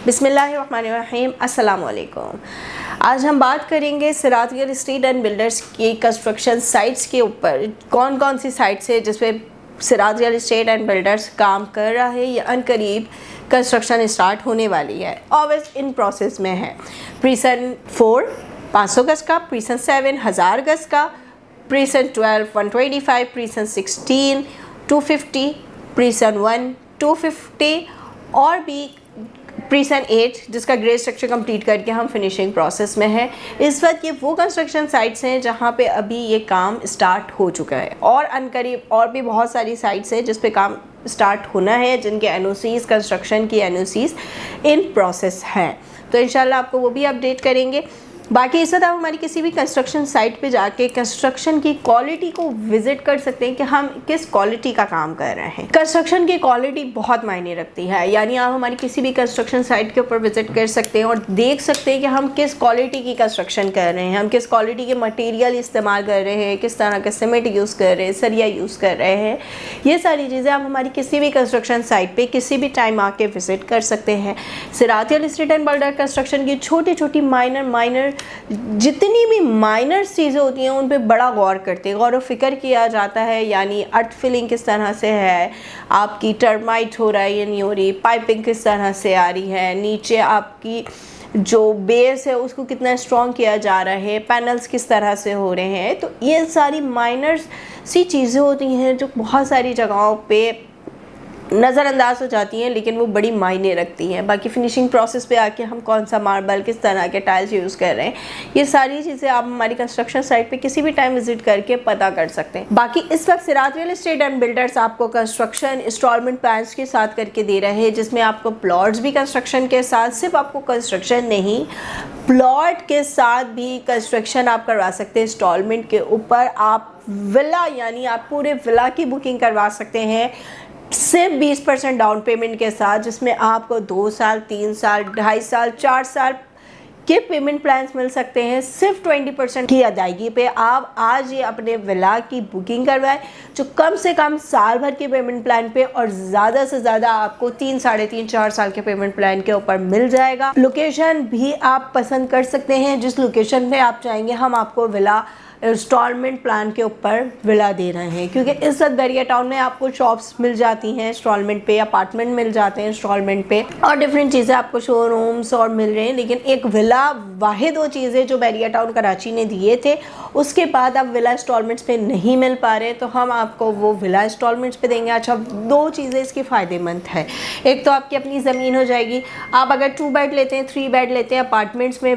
बिस्मिल्लाहिर्रहमानिर्रहीम, अस्सलाम वालेकुम। आज हम बात करेंगे सिरात रियल एस्टेट एंड बिल्डर्स की कंस्ट्रक्शन साइट्स के ऊपर। कौन कौन सी साइट्स है जिस पे सिरात रियल एस्टेट एंड बिल्डर्स काम कर रहा है या अनकरीब कंस्ट्रक्शन स्टार्ट होने वाली है, ऑलवेज इन प्रोसेस में है। प्रीसन 4 500 गज का, प्रीसन 7 1000 गज का, प्रीसन 12 125, प्रीसन 16 250, प्रीसन 1 250 और भी प्रीसन 8 जिसका ग्रे स्ट्रक्चर कंप्लीट करके हम फिनिशिंग प्रोसेस में है। इस वक्त ये वो कंस्ट्रक्शन साइट्स हैं जहाँ पे अभी ये काम स्टार्ट हो चुका है और अनकरीब और भी बहुत सारी साइट्स हैं जिस पे काम स्टार्ट होना है, जिनके एनओसीज कंस्ट्रक्शन की एनओसीज इन प्रोसेस हैं। तो इंशाल्लाह आपको वो भी अपडेट करेंगे। बाकी इस वक्त आप हमारी किसी भी कंस्ट्रक्शन साइट पे जाके कंस्ट्रक्शन की क्वालिटी को विजिट कर सकते हैं कि हम किस क्वालिटी का काम कर रहे हैं। कंस्ट्रक्शन की क्वालिटी बहुत मायने रखती है, यानी आप हमारी किसी भी कंस्ट्रक्शन साइट के ऊपर विजिट कर सकते हैं और देख सकते हैं कि हम किस क्वालिटी की कंस्ट्रक्शन कर रहे हैं, हम किस क्वालिटी के मटेरियल इस्तेमाल कर रहे हैं, किस तरह का सीमेंट यूज़ कर रहे हैं, सरिया यूज़ कर रहे हैं। ये सारी चीज़ें आप हमारी किसी भी कंस्ट्रक्शन साइट पर किसी भी टाइम आके विजिट कर सकते हैं। सिरात real estate and builder construction की छोटी छोटी माइनर जितनी भी माइनर चीज़ें होती हैं उन पे बड़ा गौर करते हैं, गौर व फिक्र किया जाता है। यानी अर्थ फिलिंग किस तरह से है, आपकी टर्माइट हो रहा है या नहीं हो रही, पाइपिंग किस तरह से आ रही है, नीचे आपकी जो बेस है उसको कितना स्ट्रॉन्ग किया जा रहा है, पैनल्स किस तरह से हो रहे हैं। तो ये सारी माइनर सी चीज़ें होती हैं जो बहुत सारी जगहों पे नज़रअंदाज हो जाती हैं, लेकिन वो बड़ी मायने रखती हैं। बाकी फिनिशिंग प्रोसेस पे आके हम कौन सा मार्बल, किस तरह के टाइल्स यूज़ कर रहे हैं, ये सारी चीज़ें आप हमारी कंस्ट्रक्शन साइट पे किसी भी टाइम विजिट करके पता कर सकते हैं। बाकी इस वक्त सिरात रियल एस्टेट एंड बिल्डर्स आपको कंस्ट्रक्शन इंस्टॉलमेंट प्लान्स के साथ करके दे रहे हैं, जिसमें आपको प्लॉट्स भी कंस्ट्रक्शन के साथ, सिर्फ आपको कंस्ट्रक्शन नहीं प्लॉट के साथ भी कंस्ट्रक्शन आप करवा सकते हैं। इंस्टॉलमेंट के ऊपर आप विला यानी आप पूरे विला की बुकिंग करवा सकते हैं सिर्फ 20% डाउन पेमेंट के साथ, जिसमें आपको 2 साल 3 साल 2.5 साल 4 साल के पेमेंट प्लान्स मिल सकते हैं। सिर्फ 20% की अदायगी पे आप आज ये अपने विला की बुकिंग करवाएं, जो कम से कम साल भर के पेमेंट प्लान पे और ज़्यादा से ज़्यादा आपको 3 साढ़े 3 4 साल के पेमेंट प्लान के ऊपर मिल जाएगा। लोकेशन भी आप पसंद कर सकते हैं, जिस लोकेशन पे आप चाहेंगे हम आपको विला इंस्टॉलमेंट प्लान के ऊपर विला दे रहे हैं, क्योंकि इस वक्त बैरिया टाउन में आपको शॉप्स मिल जाती हैं इंस्टॉलमेंट पे, अपार्टमेंट मिल जाते हैं इंस्टॉलमेंट पे और डिफरेंट चीज़ें आपको शोरूम्स और मिल रहे हैं। लेकिन एक विला वाहिद वो चीज़ है जो बैरिया टाउन कराची ने दिए थे, उसके बाद अब विला इंस्टॉलमेंट्स पे नहीं मिल पा रहे, तो हम आपको वो विला इंस्टॉलमेंट्स पे देंगे। अच्छा, 2 चीज़ें इसकी फ़ायदेमंद है। एक तो आपकी अपनी ज़मीन हो जाएगी, आप अगर 2 बेड लेते हैं 3 बेड लेते हैं अपार्टमेंट्स में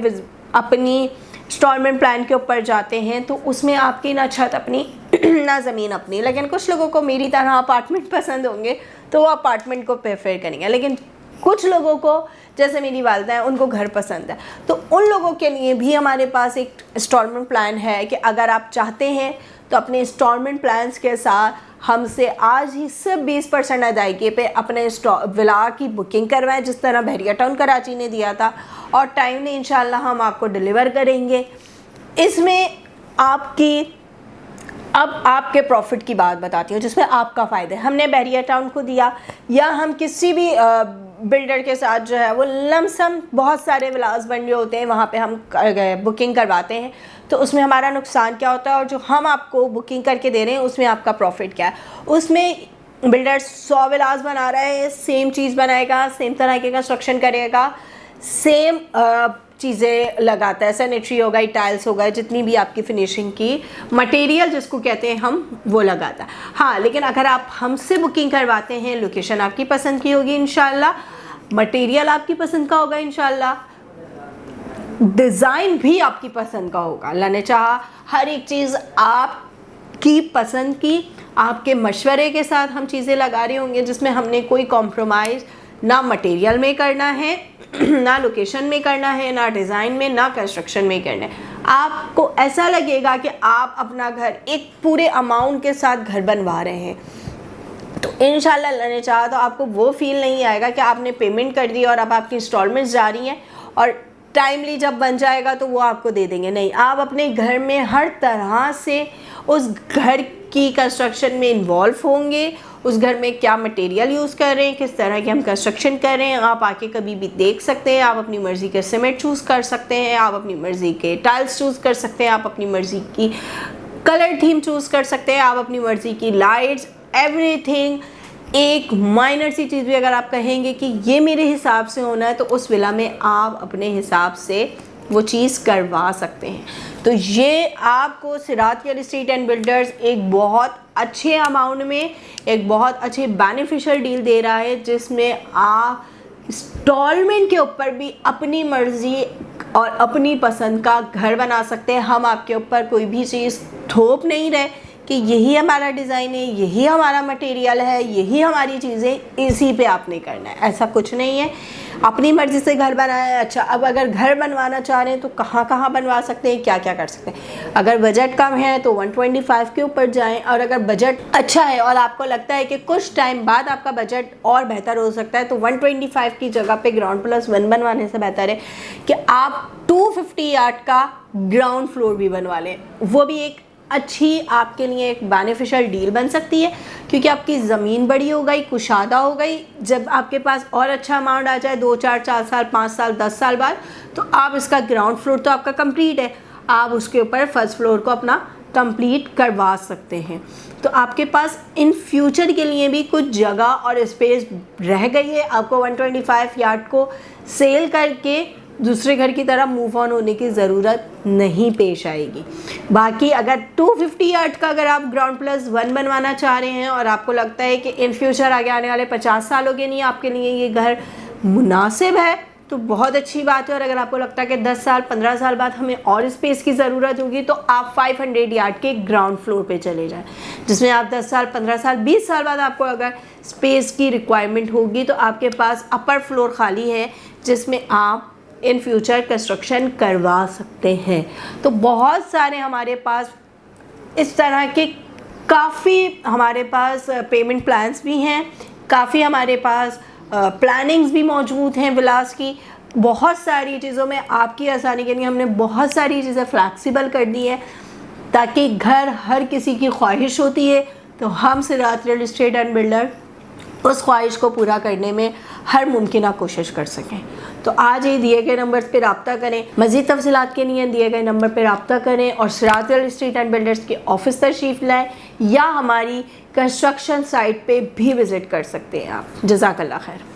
अपनी इंस्टॉलमेंट प्लान के ऊपर जाते हैं, तो उसमें आपकी ना छत अपनी ना ज़मीन अपनी। लेकिन कुछ लोगों को मेरी तरह अपार्टमेंट पसंद होंगे तो वो अपार्टमेंट को प्रेफर करेंगे, लेकिन कुछ लोगों को जैसे मेरी वालदा है उनको घर पसंद है, तो उन लोगों के लिए भी हमारे पास एक इंस्टॉलमेंट प्लान है कि अगर आप चाहते हैं तो अपने इंस्टॉलमेंट प्लान्स के साथ हमसे आज ही सिर्फ 20% अदायगी पे अपने विला की बुकिंग करवाएं, जिस तरह बैरिया टाउन कराची ने दिया था, और टाइम ने इंशाल्लाह हम आपको डिलीवर करेंगे। इसमें अब आपके प्रॉफिट की बात बताती हूँ जिसमें आपका फ़ायदा है। हमने बैरिया टाउन को दिया या हम किसी भी बिल्डर के साथ जो है वो लमसम बहुत सारे विलास बन रहे होते हैं, वहाँ पे हम बुकिंग करवाते हैं, तो उसमें हमारा नुकसान क्या होता है और जो हम आपको बुकिंग करके दे रहे हैं उसमें आपका प्रॉफिट क्या है। उसमें बिल्डर 100 विलास बना रहा है, सेम चीज़ बनाएगा, सेम तरह के कंस्ट्रक्शन करेगा, सेम चीज़ें लगाता है, सैनिटरी होगा, टाइल्स होगा, जितनी भी आपकी फिनिशिंग की मटेरियल जिसको कहते हैं हम, वो लगाता है। हाँ, लेकिन अगर आप हमसे बुकिंग करवाते हैं, लोकेशन आपकी पसंद की होगी इंशाल्लाह, मटेरियल आपकी पसंद का होगा इंशाल्लाह, डिज़ाइन भी आपकी पसंद का होगा, अल्लाह ने चाहा हर एक चीज़ आपकी पसंद की, आपके मशवरे के साथ हम चीज़ें लगा रहे होंगे, जिसमें हमने कोई कॉम्प्रोमाइज़ ना मटेरियल में करना है, ना लोकेशन में करना है, ना डिज़ाइन में, ना कंस्ट्रक्शन में करना है। आपको ऐसा लगेगा कि आप अपना घर एक पूरे अमाउंट के साथ घर बनवा रहे हैं, तो इंशाल्लाह अल्लाह ने चाहा तो आपको वो फील नहीं आएगा कि आपने पेमेंट कर दी और अब आपकी इंस्टॉलमेंट्स जा रही हैं और टाइमली जब बन जाएगा तो वो आपको दे देंगे, नहीं, आप अपने घर में हर तरह से उस घर की कंस्ट्रक्शन में इन्वॉल्व होंगे, उस घर में क्या मटेरियल यूज़ कर रहे हैं, किस तरह की हम कंस्ट्रक्शन कर रहे हैं, आप आके कभी भी देख सकते हैं। आप अपनी मर्ज़ी के सीमेंट चूज़ कर सकते हैं, आप अपनी मर्ज़ी के टाइल्स चूज़ कर सकते हैं, आप अपनी मर्ज़ी की कलर थीम चूज़ कर सकते हैं, आप अपनी मर्ज़ी की लाइट्स, एवरीथिंग। एक माइनर सी चीज़ भी अगर आप कहेंगे कि ये मेरे हिसाब से होना है, तो उस विला में आप अपने हिसाब से वो चीज़ करवा सकते हैं। तो ये आपको सिरात रियल एस्टेट एंड बिल्डर्स एक बहुत अच्छे अमाउंट में एक बहुत अच्छे बेनिफिशियल डील दे रहा है, जिसमें आप इंस्टॉलमेंट के ऊपर भी अपनी मर्ज़ी और अपनी पसंद का घर बना सकते हैं। हम आपके ऊपर कोई भी चीज़ थोप नहीं रहे कि यही हमारा डिज़ाइन है, यही हमारा मटेरियल है, यही हमारी चीज़ें, इसी पे आपने करना है, ऐसा कुछ नहीं है। अपनी मर्ज़ी से घर बनाया है। अच्छा, अब अगर घर बनवाना चाह रहे हैं तो कहाँ कहाँ बनवा सकते हैं, क्या क्या कर सकते हैं। अगर बजट कम है तो 125 के ऊपर जाएं, और अगर बजट अच्छा है और आपको लगता है कि कुछ टाइम बाद आपका बजट और बेहतर हो सकता है, तो 125 की जगह पे ग्राउंड+1 बनवाने से बेहतर है कि आप 250 यार्ड का ग्राउंड फ्लोर भी बनवा लें। वो भी एक अच्छी आपके लिए एक बेनिफिशियल डील बन सकती है, क्योंकि आपकी ज़मीन बड़ी हो गई, कुशादा हो गई। जब आपके पास और अच्छा अमाउंट आ जाए 2 4 4 साल 5 साल 10 साल बाद, तो आप इसका ग्राउंड फ्लोर तो आपका कंप्लीट है, आप उसके ऊपर फर्स्ट फ्लोर को अपना कंप्लीट करवा सकते हैं। तो आपके पास इन फ्यूचर के लिए भी कुछ जगह और स्पेस रह गई है। आपको 125 यार्ड को सेल करके दूसरे घर की तरह मूव ऑन होने की ज़रूरत नहीं पेश आएगी। बाकी अगर 250 यार्ड का अगर आप ग्राउंड+1 बनवाना चाह रहे हैं और आपको लगता है कि इन फ्यूचर आगे आने वाले 50 सालों के लिए आपके लिए ये घर मुनासिब है, तो बहुत अच्छी बात है। और अगर आपको लगता है कि 10 साल 15 साल बाद हमें और स्पेस की ज़रूरत होगी, तो आप 500 यार्ड के ग्राउंड फ्लोर पे चले जाएं, जिसमें आप 10 साल 15 साल 20 साल बाद आपको अगर स्पेस की रिक्वायरमेंट होगी, तो आपके पास अपर फ्लोर खाली है जिसमें आप इन फ्यूचर कंस्ट्रक्शन करवा सकते हैं। तो बहुत सारे हमारे पास इस तरह के काफ़ी हमारे पास पेमेंट प्लान्स भी हैं, काफ़ी हमारे पास प्लानिंग्स भी मौजूद हैं विलास की। बहुत सारी चीज़ों में आपकी आसानी के लिए हमने बहुत सारी चीज़ें फ्लैक्सिबल कर दी है, ताकि घर हर किसी की ख्वाहिश होती है, तो हम सिरात रियल एस्टेट एंड बिल्डर उस ख्वाहिश को पूरा करने में हर मुमकिन कोशिश कर सकें। तो आज ही दिए गए नंबर पे रब्ता करें, मज़ीद तफसीलात के लिए दिए गए नंबर पे रब्ता करें और सिरात रियल एस्टेट एंड बिल्डर्स के ऑफिस तशरीफ़ लाएँ, या हमारी कंस्ट्रक्शन साइट पे भी विज़िट कर सकते हैं आप। जज़ाकल्लाह खैर।